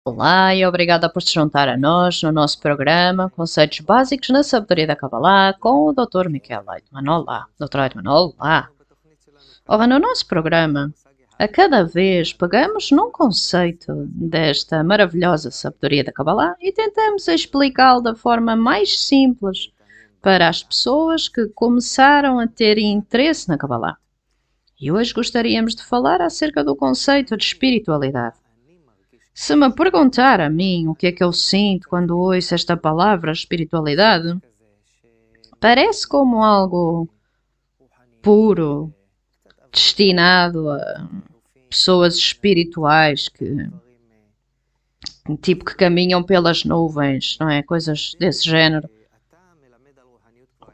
Olá e obrigada por se juntar a nós no nosso programa Conceitos Básicos na Sabedoria da Kabbalah com o Dr. Michael Leitman. Olá, Dr. Leitman, olá. Ora, no nosso programa, a cada vez pegamos num conceito desta maravilhosa sabedoria da Kabbalah e tentamos explicá-lo da forma mais simples para as pessoas que começaram a ter interesse na Kabbalah. E hoje gostaríamos de falar acerca do conceito de espiritualidade. Se me perguntar a mim o que é que eu sinto quando ouço esta palavra espiritualidade, parece como algo puro, destinado a pessoas espirituais que caminham pelas nuvens, não é? Coisas desse género.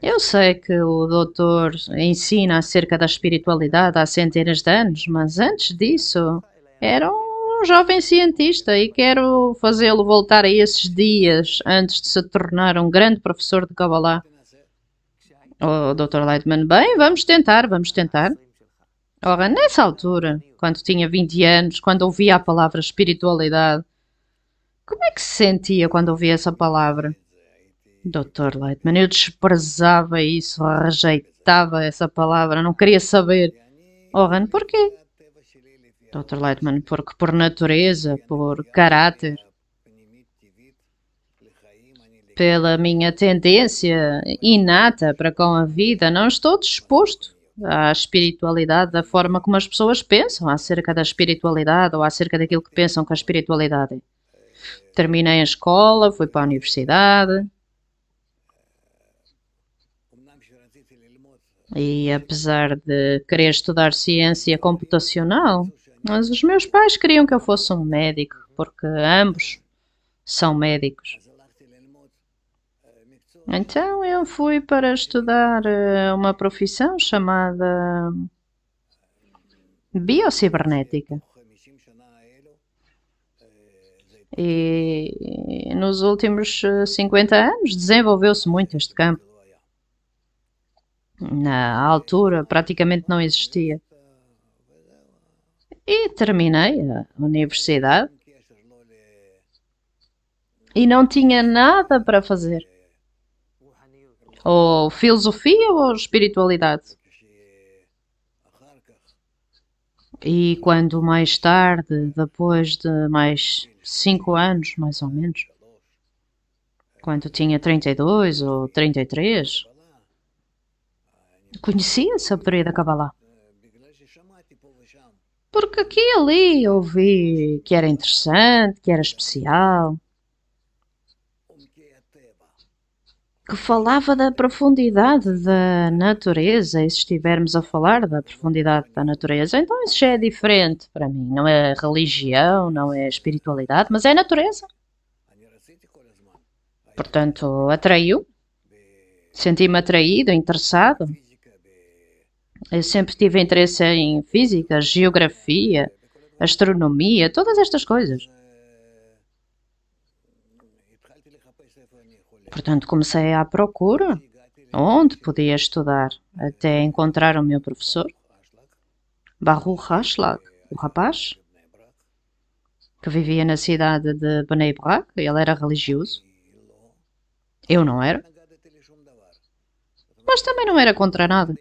Eu sei que o doutor ensina acerca da espiritualidade há centenas de anos, mas antes disso era um jovem cientista e quero fazê-lo voltar a esses dias antes de se tornar um grande professor de Kabbalah. Oh, Dr. Leitman, bem, vamos tentar, vamos tentar. Ora, nessa altura, quando tinha 20 anos, quando ouvia a palavra espiritualidade, como é que se sentia quando ouvia essa palavra? Dr. Leitman, eu desprezava isso, rejeitava essa palavra, não queria saber. Ora, porquê? Dr. Leitman, porque por natureza, por caráter, pela minha tendência inata para com a vida, não estou disposto à espiritualidade da forma como as pessoas pensam acerca da espiritualidade ou acerca daquilo que pensam que a espiritualidade é. Terminei a escola, fui para a universidade e apesar de querer estudar ciência computacional, mas os meus pais queriam que eu fosse um médico, porque ambos são médicos. Então eu fui para estudar uma profissão chamada biocibernética. E nos últimos 50 anos desenvolveu-se muito este campo. Na altura praticamente não existia. E terminei a universidade e não tinha nada para fazer. Ou filosofia ou espiritualidade. E quando mais tarde, depois de mais 5 anos, mais ou menos, quando tinha 32 ou 33, conheci a sabedoria da Kabbalah. Porque aqui e ali ouvi que era interessante, que era especial, que falava da profundidade da natureza, e se estivermos a falar da profundidade da natureza, então isso já é diferente para mim. Não é religião, não é espiritualidade, mas é natureza. Portanto, atraiu, senti-me atraído, interessado. Eu sempre tive interesse em física, geografia, astronomia, todas estas coisas. Portanto, comecei à procura onde podia estudar até encontrar o meu professor, Baruch Ashlag, o rapaz, que vivia na cidade de Bnei Brak. Ele era religioso. Eu não era. Mas também não era contra nada.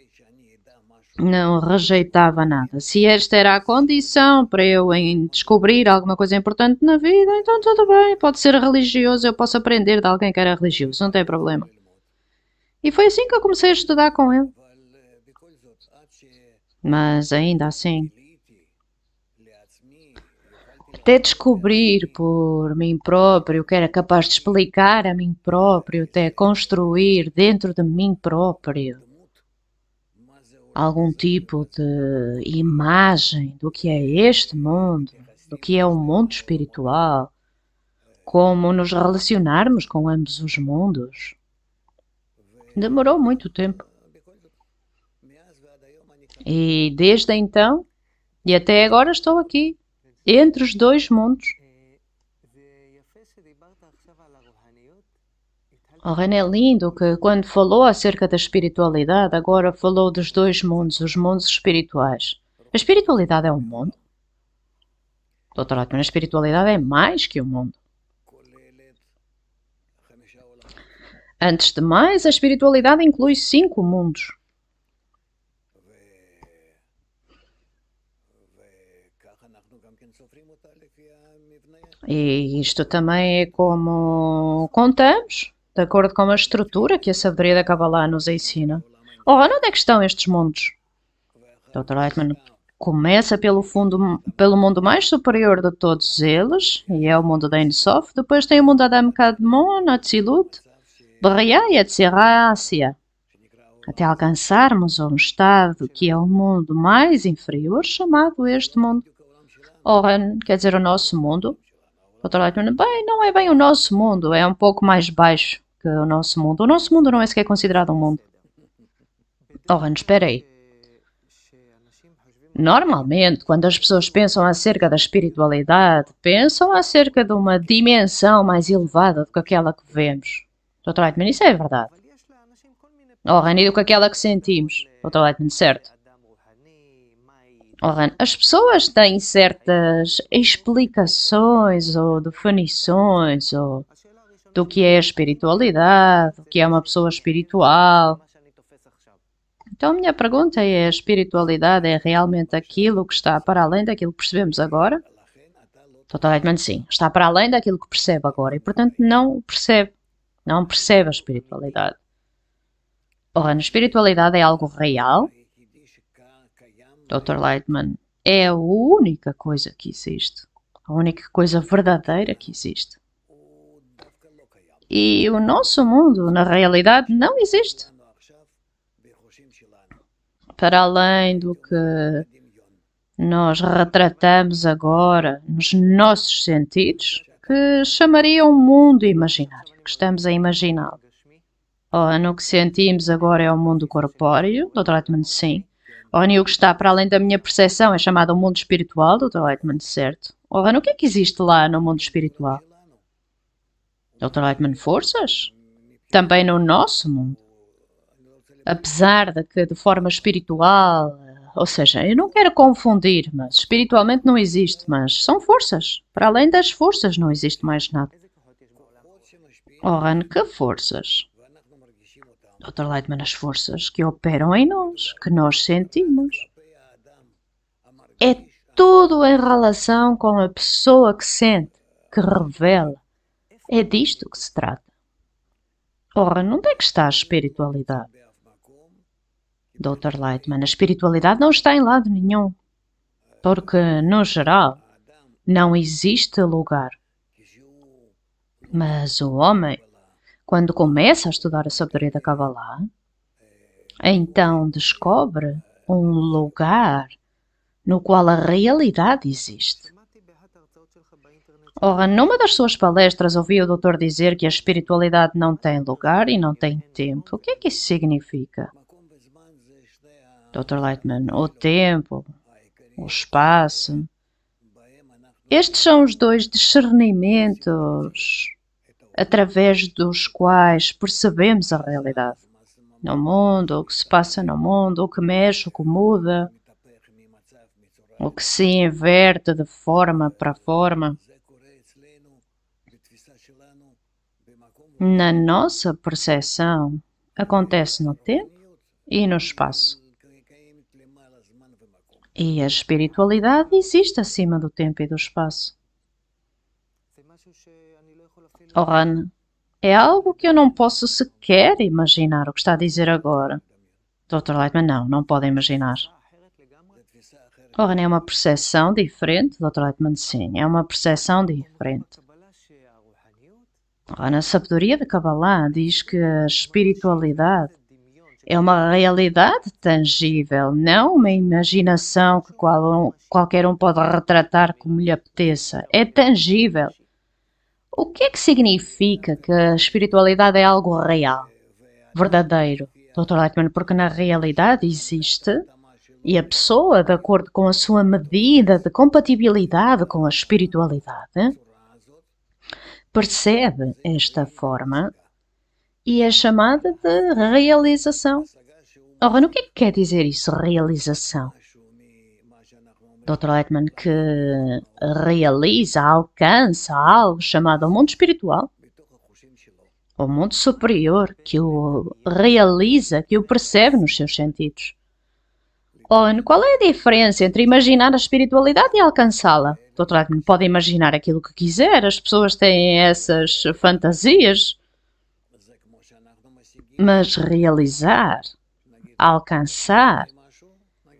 Não rejeitava nada. Se esta era a condição para eu descobrir alguma coisa importante na vida, então tudo bem. Pode ser religioso, eu posso aprender de alguém que era religioso, não tem problema. E foi assim que eu comecei a estudar com ele. Mas ainda assim, até descobrir por mim próprio, que era capaz de explicar a mim próprio, até construir dentro de mim próprio algum tipo de imagem do que é este mundo, do que é o mundo espiritual, como nos relacionarmos com ambos os mundos. Demorou muito tempo. E desde então, e até agora estou aqui, entre os dois mundos. O René é lindo que, quando falou acerca da espiritualidade, agora falou dos dois mundos, os mundos espirituais. A espiritualidade é um mundo? Dr. Lightman, a espiritualidade é mais que o mundo. Antes de mais, a espiritualidade inclui 5 mundos. E isto também é como contamos, de acordo com a estrutura que a sabedoria da Kabbalah nos ensina. Ora, onde é que estão estes mundos? Dr. Lightman começa pelo mundo mais superior de todos eles, e é o mundo da Ein Sof. Depois tem o mundo Adam Kadmon, Atzilut, Bria e Atziracia, até alcançarmos um estado que é o mundo mais inferior, chamado este mundo. Ora, quer dizer, o nosso mundo. Dr. Lightman, bem, não é bem o nosso mundo, é um pouco mais baixo que o nosso mundo. O nosso mundo não é sequer considerado um mundo. Ora, espera aí. Normalmente, quando as pessoas pensam acerca da espiritualidade, pensam acerca de uma dimensão mais elevada do que aquela que vemos. Dr. Lightman, isso é verdade. Ora, e do que aquela que sentimos. Dr. Lightman, certo. Ora, as pessoas têm certas explicações ou definições do que é a espiritualidade, o que é uma pessoa espiritual. Então a minha pergunta é, a espiritualidade é realmente aquilo que está para além daquilo que percebemos agora? Dr. Lightman, sim, está para além daquilo que percebe agora e, portanto, não percebe a espiritualidade. Ora, a espiritualidade é algo real? Dr. Lightman, é a única coisa que existe. A única coisa verdadeira que existe. E o nosso mundo, na realidade, não existe. Para além do que nós retratamos agora nos nossos sentidos, que chamaria um mundo imaginário, que estamos a imaginá-lo. No que sentimos agora é o mundo corpóreo, Dr. Lightman, sim. E o que está para além da minha percepção é chamado o mundo espiritual, Dr. Lightman, certo. O que é que existe lá no mundo espiritual? Dr. Lightman, forças? Também no nosso mundo. Apesar de que de forma espiritual, ou seja, eu não quero confundir, mas espiritualmente não existe, mas são forças. Para além das forças não existe mais nada. Que forças? Dr. Lightman, as forças que operam em nós, que nós sentimos. É tudo em relação com a pessoa que sente, que revela. É disto que se trata. Onde é que está a espiritualidade? Dr. Lightman, a espiritualidade não está em lado nenhum. Porque, no geral, não existe lugar. Mas o homem, quando começa a estudar a sabedoria da Kabbalah, então descobre um lugar no qual a realidade existe. Numa das suas palestras ouvi o doutor dizer que a espiritualidade não tem lugar e não tem tempo. O que é que isso significa? Dr. Lightman, o tempo, o espaço. Estes são os dois discernimentos através dos quais percebemos a realidade. No mundo, o que se passa no mundo, o que mexe, o que muda, o que se inverte de forma para forma. Na nossa percepção, acontece no tempo e no espaço. E a espiritualidade existe acima do tempo e do espaço. É algo que eu não posso sequer imaginar o que está a dizer agora. Dr. Lightman, não pode imaginar. É uma percepção diferente, Dr. Lightman, sim, é uma percepção diferente. Na sabedoria da Kabbalah diz que a espiritualidade é uma realidade tangível, não uma imaginação que qualquer um pode retratar como lhe apeteça. É tangível. O que é que significa que a espiritualidade é algo real, verdadeiro, Dr. Lightman? Porque na realidade existe e a pessoa, de acordo com a sua medida de compatibilidade com a espiritualidade, percebe esta forma e é chamada de realização. O que é que quer dizer isso, realização? Dr. Lightman, que realiza, alcança algo chamado o mundo espiritual, o mundo superior, que o realiza, que o percebe nos seus sentidos. Owen, qual é a diferença entre imaginar a espiritualidade e alcançá-la? Dr. Lightman pode imaginar aquilo que quiser, as pessoas têm essas fantasias, mas realizar, alcançar,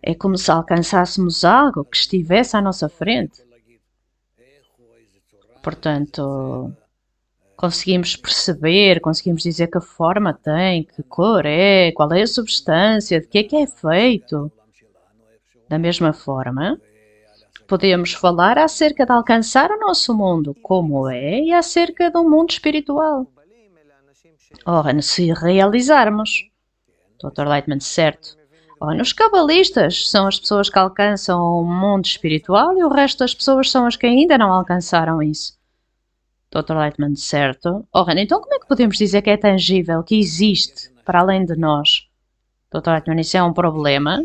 é como se alcançássemos algo que estivesse à nossa frente. Portanto, conseguimos perceber, conseguimos dizer que forma tem, que cor é, qual é a substância, de que é feito. Da mesma forma, podemos falar acerca de alcançar o nosso mundo como é e acerca do mundo espiritual. Ora, se realizarmos, Dr. Lightman, certo. Ora, os cabalistas são as pessoas que alcançam o mundo espiritual e o resto das pessoas são as que ainda não alcançaram isso. Dr. Lightman, certo. Ora, então como é que podemos dizer que é tangível, que existe para além de nós? Dr. Lightman, isso é um problema.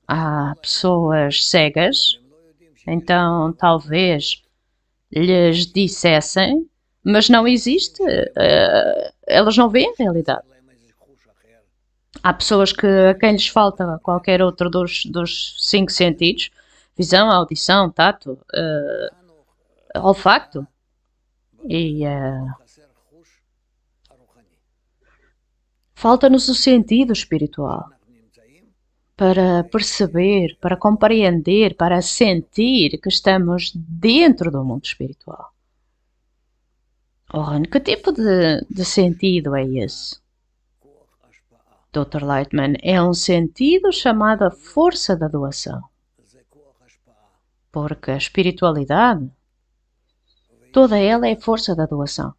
Há pessoas cegas, então talvez lhes dissessem, mas não existe. Elas não veem a realidade. Há pessoas a quem lhes falta qualquer outro dos 5 sentidos, visão, audição, tato, olfato, e falta-nos o sentido espiritual para perceber, para compreender, para sentir que estamos dentro do mundo espiritual. Ora, que tipo de sentido é esse? Dr. Lightman, é um sentido chamado força da doação. Porque a espiritualidade, toda ela é força da doação.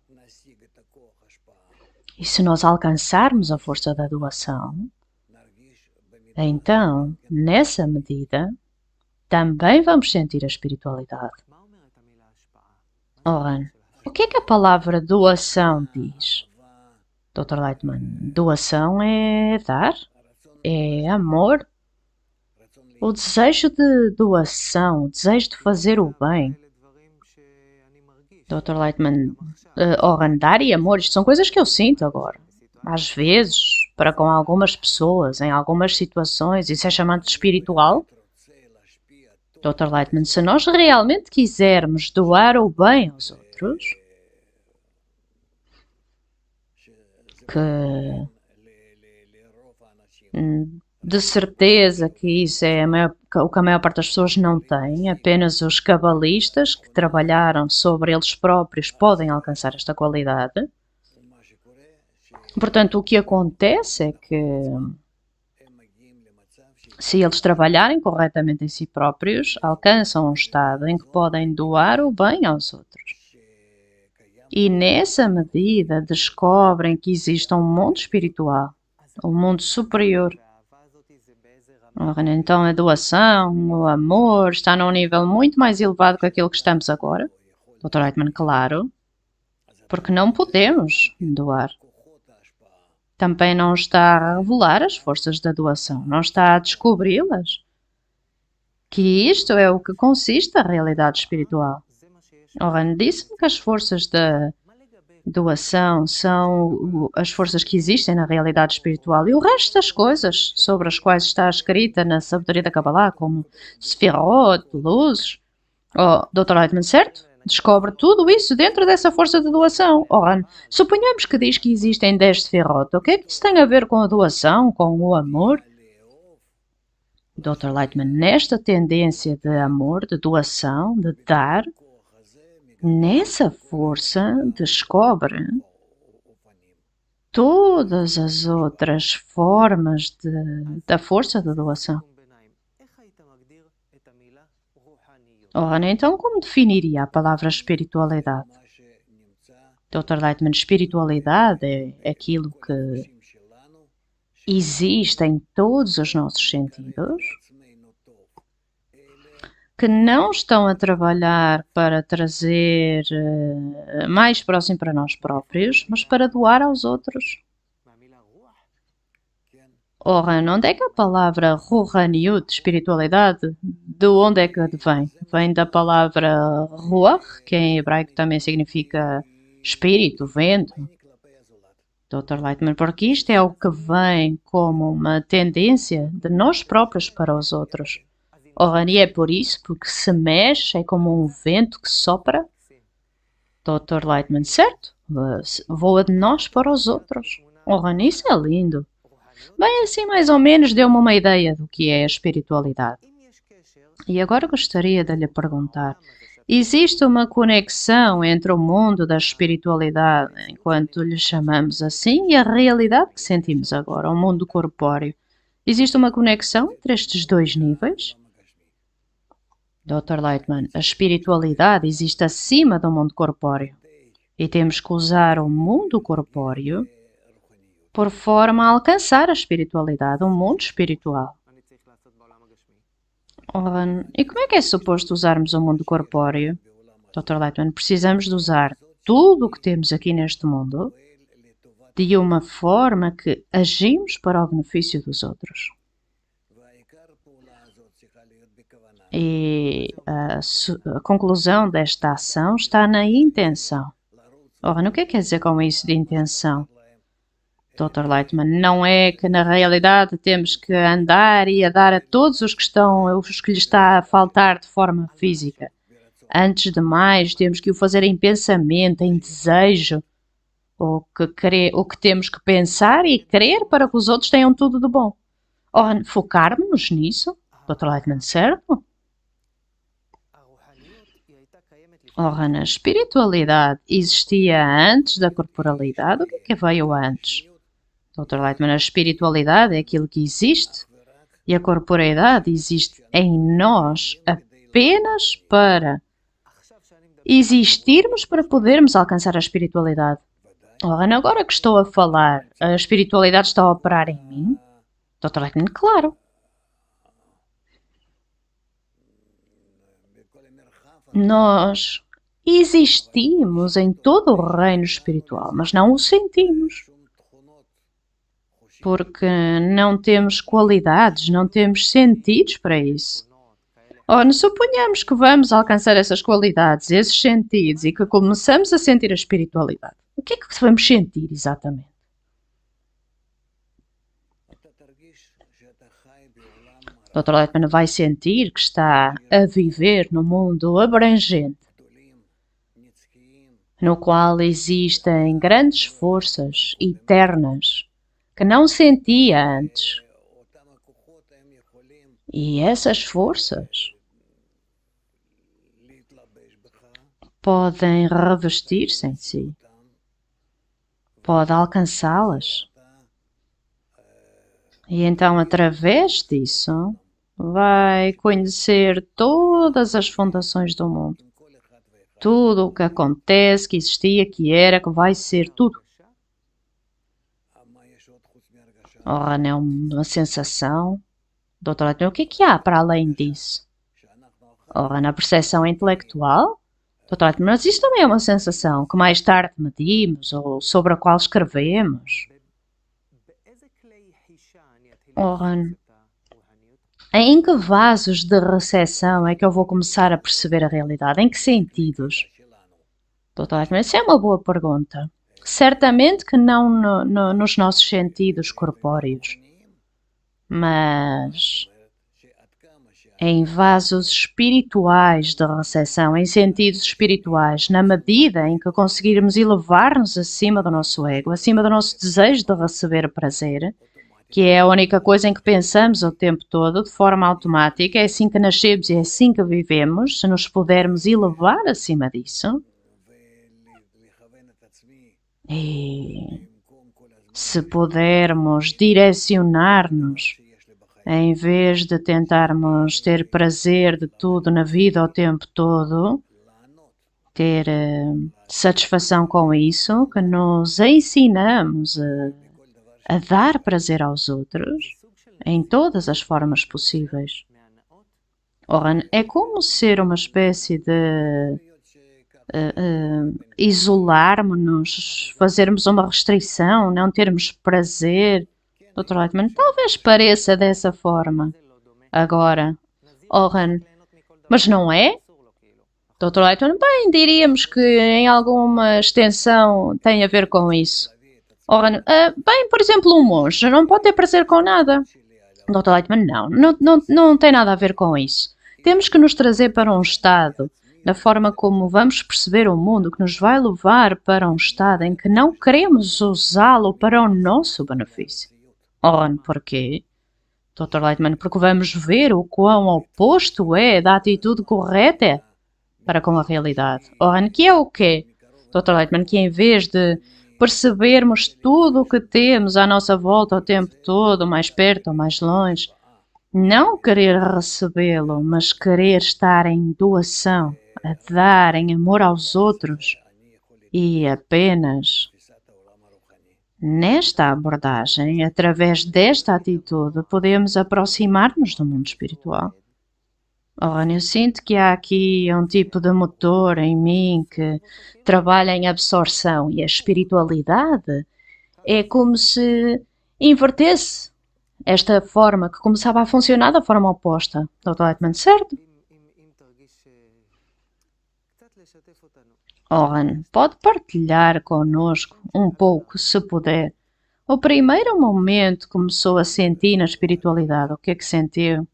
E se nós alcançarmos a força da doação, então, nessa medida, também vamos sentir a espiritualidade. Ora, o que é que a palavra doação diz? Dr. Lightman, doação é dar, é amor. O desejo de doação, o desejo de fazer o bem. Dr. Lightman, dar e amor, isto são coisas que eu sinto agora. Às vezes, para com algumas pessoas, em algumas situações, isso é chamado de espiritual. Dr. Lightman, se nós realmente quisermos doar o bem aos outros, que de certeza que isso é o que a maior parte das pessoas não tem, apenas os cabalistas que trabalharam sobre eles próprios podem alcançar esta qualidade. Portanto, o que acontece é que se eles trabalharem corretamente em si próprios, alcançam um estado em que podem doar o bem aos outros. E nessa medida descobrem que existe um mundo espiritual, um mundo superior. Então a doação, o amor, está num nível muito mais elevado que aquilo que estamos agora. Dr. Lightman, claro, porque não podemos doar. Também não está a revelar as forças da doação, não está a descobri-las. Que isto é o que consiste a realidade espiritual. Oran disse-me que as forças da doação são as forças que existem na realidade espiritual e o resto das coisas sobre as quais está escrita na sabedoria da Kabbalah, como Sefirot, luzes. Dr. Lightman, certo? Descobre tudo isso dentro dessa força de doação. Ora, suponhamos que diz que existem 10 Sefirot. O que é que isso tem a ver com a doação, com o amor? Dr. Lightman, nesta tendência de amor, de doação, de dar, nessa força descobre todas as outras formas da força da doação. Ora, então como definiria a palavra espiritualidade? Dr. Lightman, espiritualidade é aquilo que existe em todos os nossos sentidos, que não estão a trabalhar para trazer mais próximo para nós próprios, mas para doar aos outros. Ora, onde é que a palavra Ruhaniut, espiritualidade, de onde é que vem? Vem da palavra Ruach, que em hebraico também significa espírito, vento. Dr. Lightman, porque isto é o que vem como uma tendência de nós próprios para os outros. Ora, e é por isso, porque se mexe, é como um vento que sopra. Dr. Lightman, certo? Voa de nós para os outros. Ora, isso é lindo. Bem, assim mais ou menos deu-me uma ideia do que é a espiritualidade. E agora gostaria de lhe perguntar, existe uma conexão entre o mundo da espiritualidade, enquanto lhe chamamos assim, e a realidade que sentimos agora, o mundo corpóreo? Existe uma conexão entre estes dois níveis? Dr. Lightman, a espiritualidade existe acima do mundo corpóreo. E temos que usar o mundo corpóreo por forma a alcançar a espiritualidade, o mundo espiritual. E como é que é suposto usarmos o mundo corpóreo? Dr. Lightman, precisamos de usar tudo o que temos aqui neste mundo de uma forma que agimos para o benefício dos outros. E a conclusão desta ação está na intenção. Ora, o que quer dizer com isso de intenção? Dr. Lightman, não é que na realidade temos que andar e a dar a todos os que lhes está a faltar de forma física. Antes de mais, temos que o fazer em pensamento, em desejo, o que temos que pensar e crer para que os outros tenham tudo de bom. Ora, focarmos nisso, Dr. Lightman, certo? Ora, na espiritualidade existia antes da corporalidade. O que veio antes? Dr. Lightman, a espiritualidade é aquilo que existe e a corporeidade existe em nós apenas para existirmos para podermos alcançar a espiritualidade. Ora, agora que estou a falar, a espiritualidade está a operar em mim? Dr. Lightman, claro. Nós existimos em todo o reino espiritual, mas não o sentimos. Porque não temos qualidades, não temos sentidos para isso. Ora, suponhamos que vamos alcançar essas qualidades, esses sentidos, e que começamos a sentir a espiritualidade. O que é que devemos sentir exatamente? Dr. Lightman vai sentir que está a viver num mundo abrangente, no qual existem grandes forças eternas que não sentia antes. E essas forças podem revestir-se em si, pode alcançá-las. E então, através disso, vai conhecer todas as fundações do mundo. Tudo o que acontece, que existia, que era, que vai ser, tudo. Ora, não é uma sensação. Doutor Leitner, o que há para além disso? Ora, na percepção intelectual? Doutor Leitner, mas isto também é uma sensação que mais tarde medimos ou sobre a qual escrevemos. Ora, em que vasos de recepção é que eu vou começar a perceber a realidade? Em que sentidos? Doutor Leitner, essa é uma boa pergunta. Certamente que não nos nossos sentidos corpóreos, mas em vasos espirituais de recepção, em sentidos espirituais, na medida em que conseguirmos elevar-nos acima do nosso ego, acima do nosso desejo de receber prazer, que é a única coisa em que pensamos o tempo todo, de forma automática, é assim que nascemos e é assim que vivemos, se nos pudermos elevar acima disso, e se pudermos direcionar-nos, em vez de tentarmos ter prazer de tudo na vida o tempo todo, ter satisfação com isso, que nos ensinamos a dar prazer aos outros em todas as formas possíveis. Ora, é como ser uma espécie de isolarmos-nos, fazermos uma restrição, não termos prazer Dr. Lightman, talvez pareça dessa forma. Agora, Oran, mas não é? Dr. Lightman, bem, diríamos que em alguma extensão tem a ver com isso. Oran, bem, por exemplo, um monge não pode ter prazer com nada. Dr. Lightman, não tem nada a ver com isso. Temos que nos trazer para um estado, da forma como vamos perceber o mundo, que nos vai levar para um estado em que não queremos usá-lo para o nosso benefício. Oran, porquê? Dr. Lightman, porque vamos ver o quão oposto é da atitude correta para com a realidade. Oran, que é o quê? Dr. Lightman, que em vez de percebermos tudo o que temos à nossa volta o tempo todo, mais perto ou mais longe, não querer recebê-lo, mas querer estar em doação, a dar em amor aos outros e apenas nesta abordagem, através desta atitude, podemos aproximar-nos do mundo espiritual. Oran, eu sinto que há aqui um tipo de motor em mim que trabalha em absorção e a espiritualidade é como se invertesse esta forma que começava a funcionar da forma oposta. Dr. Lightman, certo? Oran, pode partilhar conosco um pouco, se puder. O primeiro momento começou a sentir na espiritualidade. O que é que sentiu?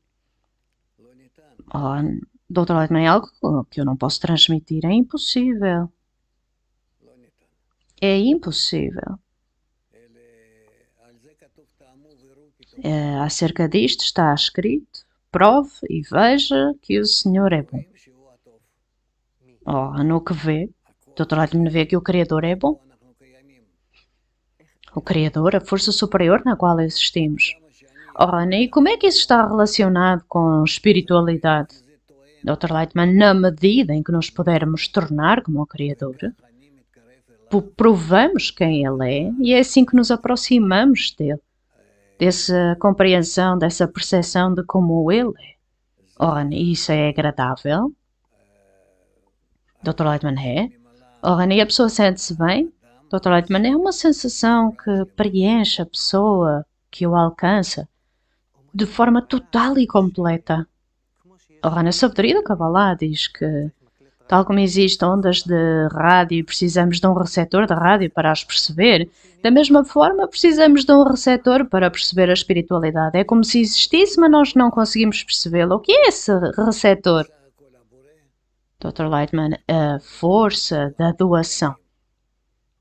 Dr. Lightman, é algo que eu não posso transmitir. É impossível. É impossível. Acerca disto está escrito: prove e veja que o Senhor é bom. No que vê, Dr. Lightman vê que o Criador é bom. O Criador, a força superior na qual existimos. E como é que isso está relacionado com espiritualidade? Dr. Lightman, na medida em que nos pudermos tornar como o Criador, provamos quem Ele é e é assim que nos aproximamos dele, dessa compreensão, dessa percepção de como Ele é. Isso é agradável? Dr. Lightman, é? E a pessoa sente-se bem? Dr. Lightman, é uma sensação que preenche a pessoa, que o alcança, de forma total e completa. A sabedoria da Kabbalah diz que, tal como existem ondas de rádio e precisamos de um receptor de rádio para as perceber, da mesma forma precisamos de um receptor para perceber a espiritualidade. É como se existisse, mas nós não conseguimos percebê-lo. O que é esse receptor? Dr. Lightman, a força da doação.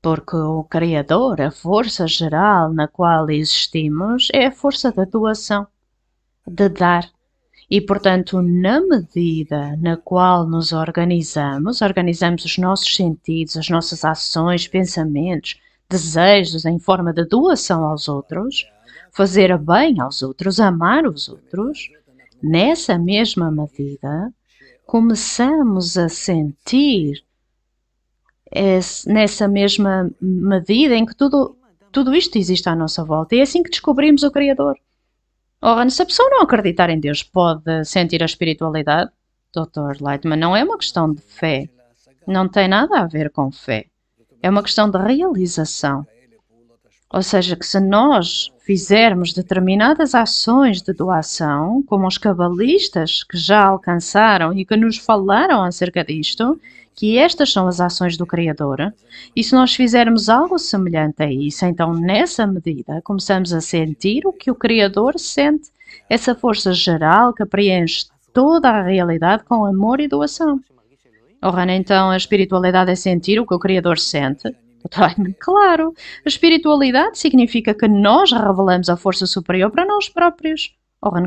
Porque o Criador, a força geral na qual existimos, é a força da doação, de dar. E, portanto, na medida na qual nos organizamos os nossos sentidos, as nossas ações, pensamentos, desejos em forma de doação aos outros, fazer bem aos outros, amar os outros, nessa mesma medida, começamos a sentir nessa mesma medida em que tudo isto existe à nossa volta. E é assim que descobrimos o Criador. Se a pessoa não acreditar em Deus, pode sentir a espiritualidade? Dr. Lightman, não é uma questão de fé. Não tem nada a ver com fé. É uma questão de realização. Ou seja, que se nós fizermos determinadas ações de doação, como os cabalistas que já alcançaram e que nos falaram acerca disto, que estas são as ações do Criador, e se nós fizermos algo semelhante a isso, então nessa medida começamos a sentir o que o Criador sente, essa força geral que preenche toda a realidade com amor e doação. Então a espiritualidade é sentir o que o Criador sente? Claro, a espiritualidade significa que nós revelamos a força superior para nós próprios.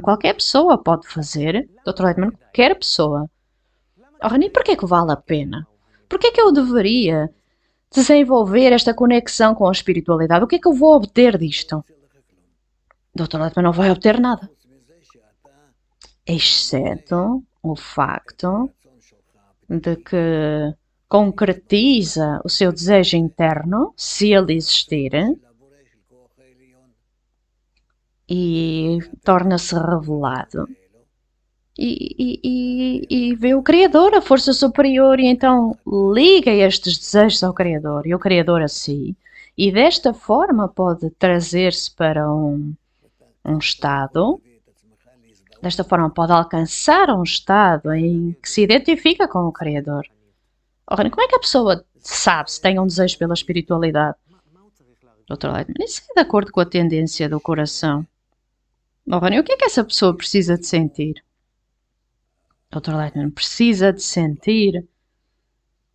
Qualquer pessoa pode fazer. Dr. Lightman, qualquer pessoa. E por que é que vale a pena? Por que é que eu deveria desenvolver esta conexão com a espiritualidade? O que é que eu vou obter disto? Dr. Lightman, não vai obter nada. Exceto o facto de que concretiza o seu desejo interno, se ele existir, e torna-se revelado. E vê o Criador, a força superior, e então liga estes desejos ao Criador e o Criador a si. E desta forma pode trazer-se para um um estado, desta forma pode alcançar um estado em que se identifica com o Criador. Ora, como é que a pessoa sabe se tem um desejo pela espiritualidade? Dr. Lightman, isso é de acordo com a tendência do coração. Ora, o que é que essa pessoa precisa de sentir? Dr. Lightman precisa de sentir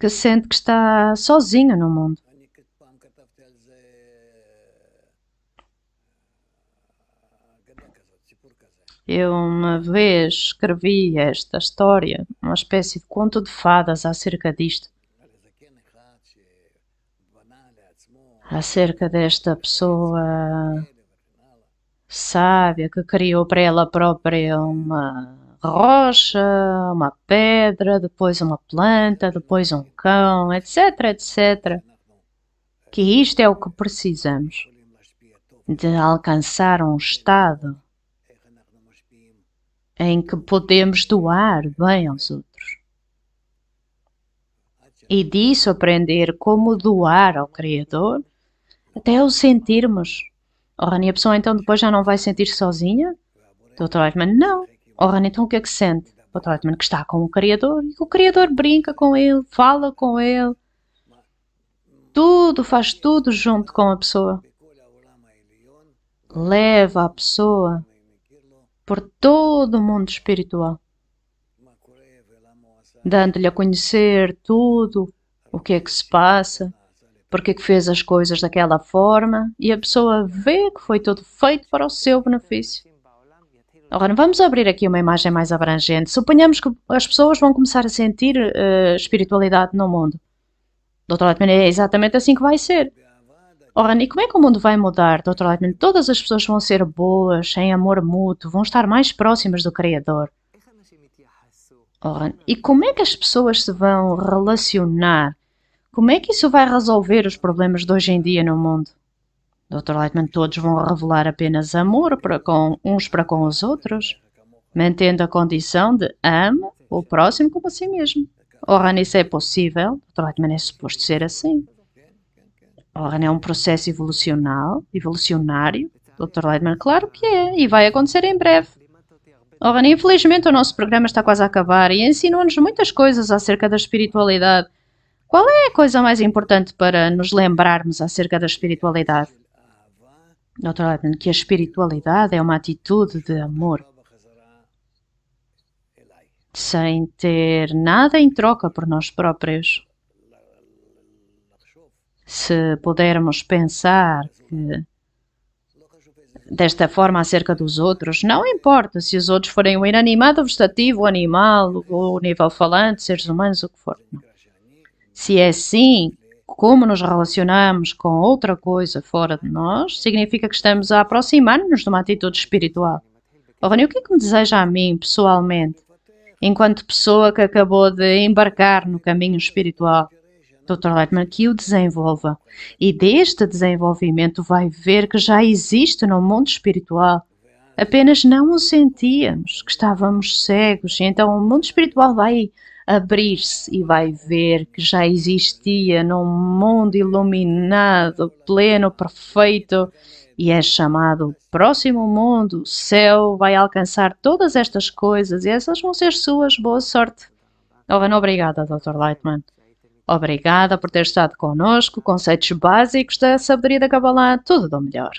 que sente que está sozinho no mundo. Eu uma vez escrevi esta história, uma espécie de conto de fadas acerca disto. Acerca desta pessoa sábia que criou para ela própria uma rocha, uma pedra, depois uma planta, depois um cão, etc, etc. Que isto é o que precisamos, de alcançar um estado em que podemos doar bem aos outros. E disso aprender como doar ao Criador, até o sentirmos. Rani, a pessoa então depois já não vai sentir-se sozinha? Dr. Lightman, não. Rani, então o que é que sente? Dr. Lightman, que está com o Criador e que o Criador brinca com ele, fala com ele. Tudo, faz tudo junto com a pessoa. Leva a pessoa por todo o mundo espiritual, dando-lhe a conhecer tudo, o que é que se passa, porque é que fez as coisas daquela forma, e a pessoa vê que foi tudo feito para o seu benefício. Agora, vamos abrir aqui uma imagem mais abrangente. Suponhamos que as pessoas vão começar a sentir espiritualidade no mundo. Dr. Lightman, é exatamente assim que vai ser. Ora, e como é que o mundo vai mudar, Dr. Lightman? Todas as pessoas vão ser boas, em amor mútuo, vão estar mais próximas do Criador. Ora, e como é que as pessoas se vão relacionar? Como é que isso vai resolver os problemas de hoje em dia no mundo? Dr. Lightman, todos vão revelar apenas amor uns para com os outros, mantendo a condição de ame o próximo como a si mesmo. Ora, isso é possível. Dr. Lightman, é suposto ser assim. Ora, é um processo evolucionário. Dr. Lightman, claro que é, e vai acontecer em breve. Ora, infelizmente o nosso programa está quase a acabar e ensinou-nos muitas coisas acerca da espiritualidade. Qual é a coisa mais importante para nos lembrarmos acerca da espiritualidade? Dr. Lightman, que a espiritualidade é uma atitude de amor, sem ter nada em troca por nós próprios. Se pudermos pensar que desta forma acerca dos outros, não importa se os outros forem o inanimado, o vegetativo, o animal, o nível falante, seres humanos, o que for. Não. Se é assim, como nos relacionamos com outra coisa fora de nós, significa que estamos a aproximar-nos de uma atitude espiritual. Ora, o que é que me deseja a mim, pessoalmente, enquanto pessoa que acabou de embarcar no caminho espiritual? Dr. Lightman, que o desenvolva. E deste desenvolvimento vai ver que já existe no mundo espiritual. Apenas não o sentíamos, que estávamos cegos. E então o mundo espiritual vai abrir-se e vai ver que já existia num mundo iluminado, pleno, perfeito, e é chamado próximo mundo. O céu vai alcançar todas estas coisas e essas vão ser suas. Boa sorte. Obrigada, Dr. Lightman. Obrigada por ter estado connosco. Conceitos básicos da sabedoria da Kabbalah, tudo do melhor.